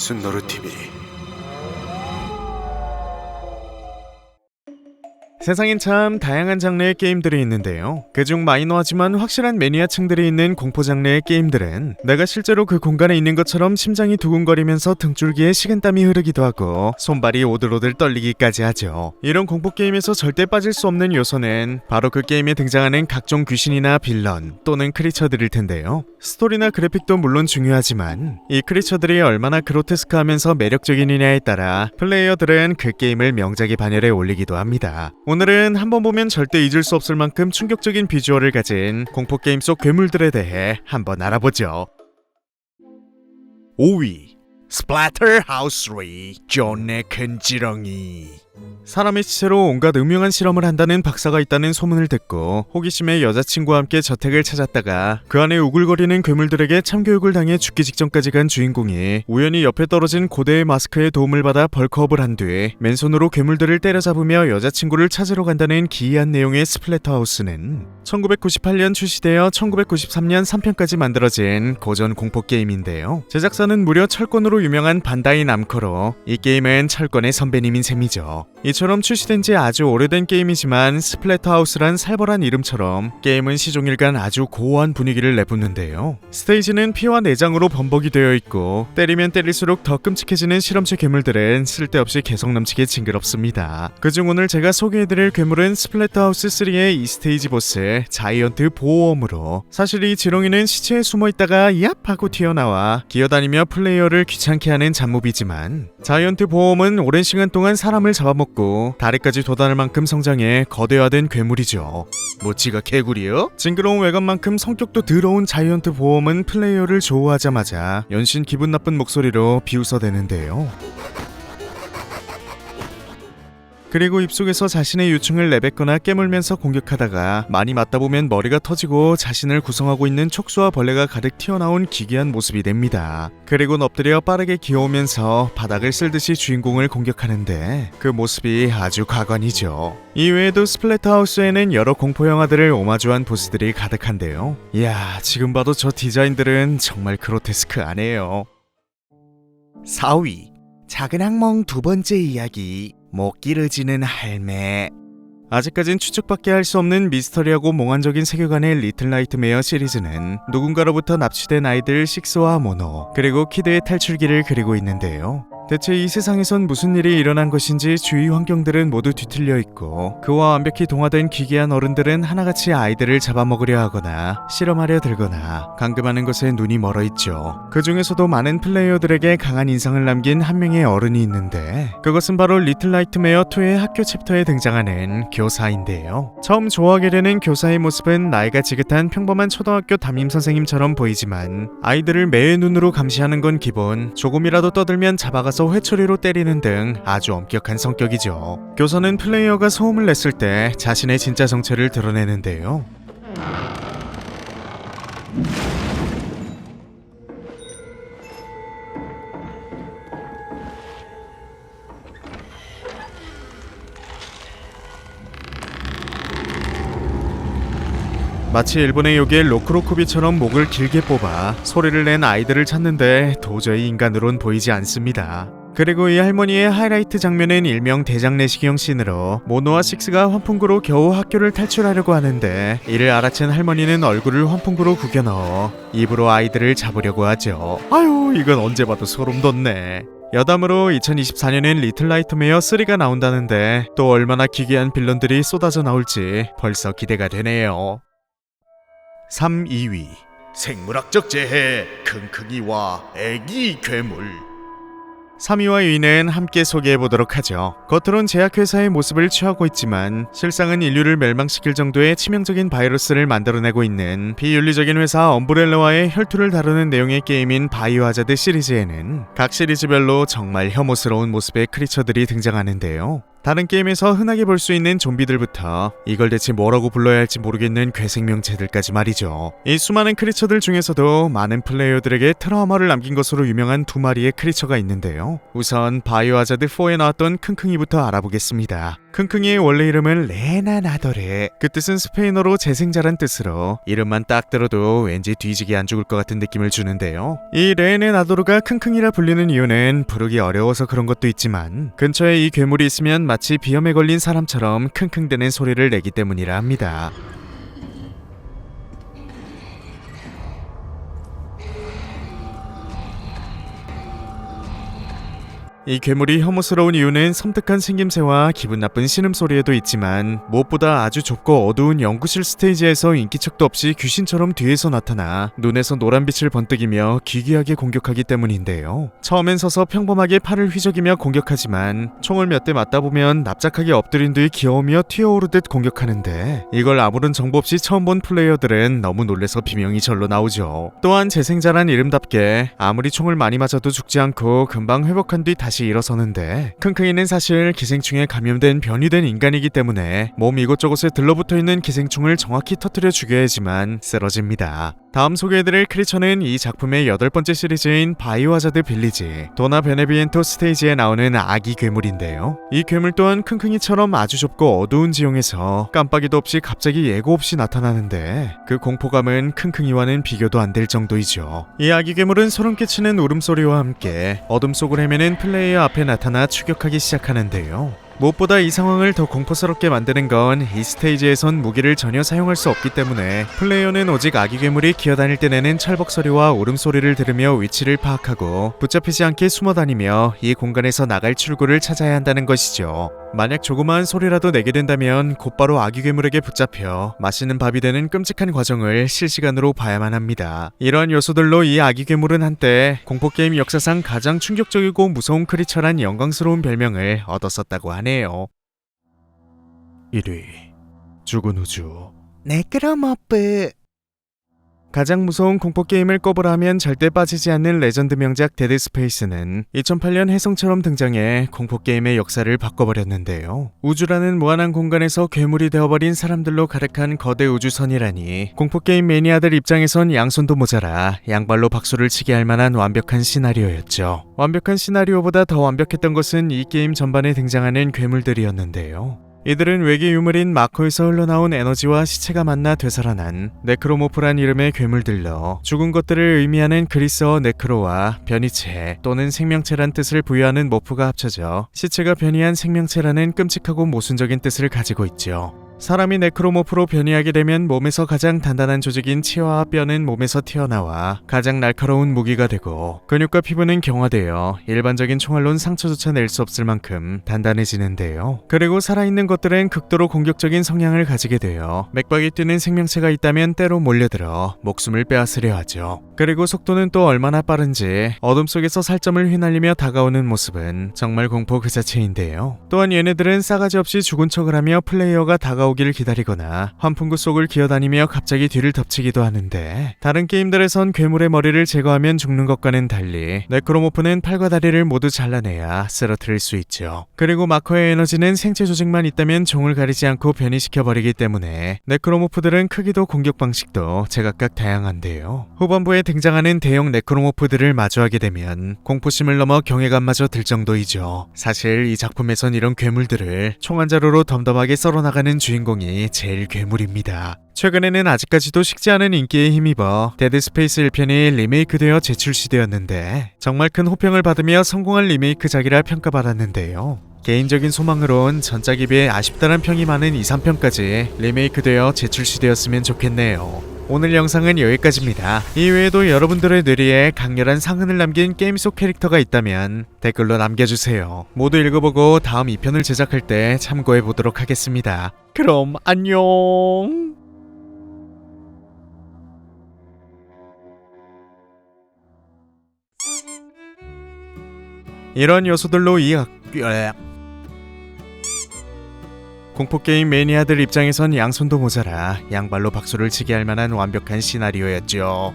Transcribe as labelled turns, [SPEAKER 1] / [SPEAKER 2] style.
[SPEAKER 1] 순노루 TV.
[SPEAKER 2] 세상엔 참 다양한 장르의 게임들이 있는데요. 그중 마이너하지만 확실한 매니아층들이 있는 공포 장르의 게임들은 내가 실제로 그 공간에 있는 것처럼 심장이 두근거리면서 등줄기에 식은땀이 흐르기도 하고 손발이 오들오들 떨리기까지 하죠. 이런 공포 게임에서 절대 빠질 수 없는 요소는 바로 그 게임에 등장하는 각종 귀신이나 빌런 또는 크리처들일 텐데요. 스토리나 그래픽도 물론 중요하지만 이 크리처들이 얼마나 그로테스크하면서 매력적이느냐에 따라 플레이어들은 그 게임을 명작의 반열에 올리기도 합니다. 오늘은 한번 보면 절대 잊을 수 없을 만큼 충격적인 비주얼을 가진 공포게임 속 괴물들에 대해 한번 알아보죠. 5위 스플래터하우스 3 존의 큰 지렁이. 사람의 시체로 온갖 음흉한 실험을 한다는 박사가 있다는 소문을 듣고 호기심에 여자친구와 함께 저택을 찾았다가 그 안에 우글거리는 괴물들에게 참교육을 당해 죽기 직전까지 간 주인공이 우연히 옆에 떨어진 고대의 마스크의 도움을 받아 벌크업을 한 뒤 맨손으로 괴물들을 때려잡으며 여자친구를 찾으러 간다는 기이한 내용의 스플래터하우스는 1998년 출시되어 1993년 3편까지 만들어진 고전 공포게임인데요. 제작사는 무려 철권으로 유명한 반다이 남코로 이 게임은 철권의 선배님인 셈이죠. 이처럼 출시된 지 아주 오래된 게임이지만 스플래터하우스란 살벌한 이름처럼 게임은 시종일관 아주 고어한 분위기를 내뿜는데요. 스테이지는 피와 내장으로 범벅이 되어 있고 때리면 때릴수록 더 끔찍해지는 실험체 괴물들은 쓸데없이 개성 넘치게 징그럽습니다. 그중 오늘 제가 소개해드릴 괴물은 스플래터하우스 3의 이 스테이지 보스 자이언트 보호웜으로, 사실 이 지렁이는 시체에 숨어있다가 얍 하고 튀어나와 기어다니며 플레이어를 귀찮게 하는 잡몹이지만 자이언트 보호웜은 오랜 시간 동안 사람을 잡아먹고 다리까지 도달할 만큼 성장해 거대화된 괴물이죠. 뭐지가 개구리요? 징그러운 외관만큼 성격도 더러운 자이언트 보험은 플레이어를 조우하자마자 연신 기분 나쁜 목소리로 비웃어대는데요. 그리고 입속에서 자신의 유충을 내뱉거나 깨물면서 공격하다가 많이 맞다 보면 머리가 터지고 자신을 구성하고 있는 촉수와 벌레가 가득 튀어나온 기괴한 모습이 됩니다. 그리고 엎드려 빠르게 기어오면서 바닥을 쓸듯이 주인공을 공격하는데 그 모습이 아주 가관이죠. 이외에도 스플래터하우스에는 여러 공포 영화들을 오마주한 보스들이 가득한데요. 이야, 지금 봐도 저 디자인들은 정말 그로테스크하네요. 4위 작은 악몽 두 번째 이야기, 못 기르지는 할매. 아직까진 추측밖에 할 수 없는 미스터리하고 몽환적인 세계관의 리틀 나이트메어 시리즈는 누군가로부터 납치된 아이들 식스와 모노, 그리고 키드의 탈출기를 그리고 있는데요. 대체 이 세상에선 무슨 일이 일어난 것인지 주위 환경들은 모두 뒤틀려 있고 그와 완벽히 동화된 기괴한 어른들은 하나같이 아이들을 잡아먹으려 하거나 실험하려 들거나 감금하는 것에 눈이 멀어 있죠. 그 중에서도 많은 플레이어들에게 강한 인상을 남긴 한 명의 어른이 있는데 그것은 바로 리틀 나이트메어 2의 학교 챕터에 등장하는 교사인데요. 처음 좋아하게 되는 교사의 모습은 나이가 지긋한 평범한 초등학교 담임선생님처럼 보이지만 아이들을 매의 눈으로 감시하는 건 기본, 조금이라도 떠들면 잡아가서 회초리로 때리는 등 아주 엄격한 성격이죠. 교사는 플레이어가 소음을 냈을 때 자신의 진짜 정체를 드러내는데요. 마치 일본의 요괴 로크로코비처럼 목을 길게 뽑아 소리를 낸 아이들을 찾는데 도저히 인간으론 보이지 않습니다. 그리고 이 할머니의 하이라이트 장면은 일명 대장내시경 씬으로 모노와 식스가 환풍구로 겨우 학교를 탈출하려고 하는데 이를 알아챈 할머니는 얼굴을 환풍구로 구겨 넣어 입으로 아이들을 잡으려고 하죠. 아유, 이건 언제 봐도 소름 돋네. 여담으로 2024년엔 리틀 나이트메어 3가 나온다는데 또 얼마나 기괴한 빌런들이 쏟아져 나올지 벌써 기대가 되네요. 3, 2위 생물학적 재해 킁킁이와 애기 괴물. 3위와 2위는 함께 소개해보도록 하죠. 겉으론 제약회사의 모습을 취하고 있지만 실상은 인류를 멸망시킬 정도의 치명적인 바이러스를 만들어내고 있는 비윤리적인 회사 엄브렐라와의 혈투를 다루는 내용의 게임인 바이오하자드 시리즈에는 각 시리즈별로 정말 혐오스러운 모습의 크리처들이 등장하는데요. 다른 게임에서 흔하게 볼 수 있는 좀비들부터 이걸 대체 뭐라고 불러야 할지 모르겠는 괴생명체들까지 말이죠. 이 수많은 크리처들 중에서도 많은 플레이어들에게 트라우마를 남긴 것으로 유명한 두 마리의 크리처가 있는데요. 우선 바이오하자드 4에 나왔던 킁킁이부터 알아보겠습니다. 킁킁이의 원래 이름은 레나 나도레. 그 뜻은 스페인어로 재생자란 뜻으로 이름만 딱 들어도 왠지 뒤지게 안 죽을 것 같은 느낌을 주는데요. 이 레네 나도르가 킁킁이라 불리는 이유는 부르기 어려워서 그런 것도 있지만 근처에 이 괴물이 있으면 마치 비염에 걸린 사람처럼 킁킁대는 소리를 내기 때문이라 합니다. 이 괴물이 혐오스러운 이유는 섬뜩한 생김새와 기분 나쁜 신음소리에도 있지만 무엇보다 아주 좁고 어두운 연구실 스테이지에서 인기척도 없이 귀신처럼 뒤에서 나타나 눈에서 노란빛을 번뜩이며 기괴하게 공격하기 때문인데요. 처음엔 서서 평범하게 팔을 휘저기며 공격하지만 총을 몇 대 맞다 보면 납작하게 엎드린 뒤 기어오며 튀어오르듯 공격하는데 이걸 아무런 정보 없이 처음 본 플레이어들은 너무 놀래서 비명이 절로 나오죠. 또한 재생자란 이름답게 아무리 총을 많이 맞아도 죽지 않고 금방 회복한 뒤 다시 일어서는데 킁킁이는 사실 기생충에 감염된 변이된 인간이기 때문에 몸 이곳저곳에 들러붙어있는 기생충을 정확히 터뜨려 죽여야지만 쓰러집니다. 다음 소개해드릴 크리처는 이 작품의 8번째 시리즈인 바이오하자드 빌리지 도나 베네비엔토 스테이지에 나오는 아기 괴물인데요. 이 괴물 또한 킁킁이처럼 아주 좁고 어두운 지형에서 깜빡이도 없이 갑자기 예고 없이 나타나는데 그 공포감은 킁킁이와는 비교도 안 될 정도이죠. 이 아기 괴물은 소름 끼치는 울음소리와 함께 어둠 속을 헤매는 플레이어 앞에 나타나 추격하기 시작하는데요. 무엇보다 이 상황을 더 공포스럽게 만드는 건 이 스테이지에선 무기를 전혀 사용할 수 없기 때문에 플레이어는 오직 아기 괴물이 기어다닐 때 내는 철벅 소리와 울음소리를 들으며 위치를 파악하고 붙잡히지 않게 숨어다니며 이 공간에서 나갈 출구를 찾아야 한다는 것이죠. 만약 조그마한 소리라도 내게 된다면 곧바로 아기 괴물에게 붙잡혀 맛있는 밥이 되는 끔찍한 과정을 실시간으로 봐야만 합니다. 이러한 요소들로 이 아기 괴물은 한때 공포게임 역사상 가장 충격적이고 무서운 크리처란 영광스러운 별명을 얻었었다고 하네요. 1위 죽은 우주 네크로모프. 가장 무서운 공포게임을 꼽으라 하면 절대 빠지지 않는 레전드 명작 데드 스페이스는 2008년 혜성처럼 등장해 공포게임의 역사를 바꿔버렸는데요. 우주라는 무한한 공간에서 괴물이 되어버린 사람들로 가득한 거대 우주선이라니 공포게임 매니아들 입장에선 양손도 모자라 양발로 박수를 치게 할 만한 완벽한 시나리오였죠. 완벽한 시나리오보다 더 완벽했던 것은 이 게임 전반에 등장하는 괴물들이었는데요. 이들은 외계 유물인 마커에서 흘러나온 에너지와 시체가 만나 되살아난 네크로모프란 이름의 괴물들로 죽은 것들을 의미하는 그리스어 네크로와 변이체 또는 생명체란 뜻을 부여하는 모프가 합쳐져 시체가 변이한 생명체라는 끔찍하고 모순적인 뜻을 가지고 있죠. 사람이 네크로모프로 변이하게 되면 몸에서 가장 단단한 조직인 치아와 뼈는 몸에서 튀어나와 가장 날카로운 무기가 되고 근육과 피부는 경화되어 일반적인 총알로는 상처조차 낼 수 없을 만큼 단단해지는데요. 그리고 살아있는 것들은 극도로 공격적인 성향을 가지게 되어 맥박이 뛰는 생명체가 있다면 때로 몰려들어 목숨을 빼앗으려 하죠. 그리고 속도는 또 얼마나 빠른지 어둠 속에서 살점을 휘날리며 다가오는 모습은 정말 공포 그 자체인데요. 또한 얘네들은 싸가지 없이 죽은 척을 하며 플레이어가 다가오기를 기다리거나 환풍구 속을 기어다니며 갑자기 뒤를 덮치기도 하는데 다른 게임들에선 괴물의 머리를 제거하면 죽는 것과는 달리 네크로모프는 팔과 다리를 모두 잘라내야 쓰러뜨릴 수 있죠. 그리고 마커의 에너지는 생체 조직만 있다면 종을 가리지 않고 변이시켜버리기 때문에 네크로모프들은 크기도 공격 방식도 제각각 다양한데요. 후반부에 등장하는 대형 네크로모프들을 마주하게 되면 공포심을 넘어 경외감마저 들 정도이죠. 사실 이 작품에선 이런 괴물들을 총 한 자루로 덤덤하게 썰어나가는 주인공이 제일 괴물입니다. 최근에는 아직까지도 식지 않은 인기에 힘입어 데드 스페이스 1편이 리메이크되어 재출시되었는데 정말 큰 호평을 받으며 성공한 리메이크작이라 평가받았는데요. 개인적인 소망으론 전작에 비해 아쉽다는 평이 많은 2, 3편까지 리메이크되어 재출시되었으면 좋겠네요. 오늘 영상은 여기까지입니다. 이외에도 여러분들의 뇌리에 강렬한 상흔을 남긴 게임 속 캐릭터가 있다면 댓글로 남겨주세요. 모두 읽어보고 다음 2편을 제작할 때 참고해보도록 하겠습니다. 그럼 안녕. 이런 요소들로 공포게임 매니아들 입장에선 양손도 모자라 양발로 박수를 치게 할 만한 완벽한 시나리오였죠.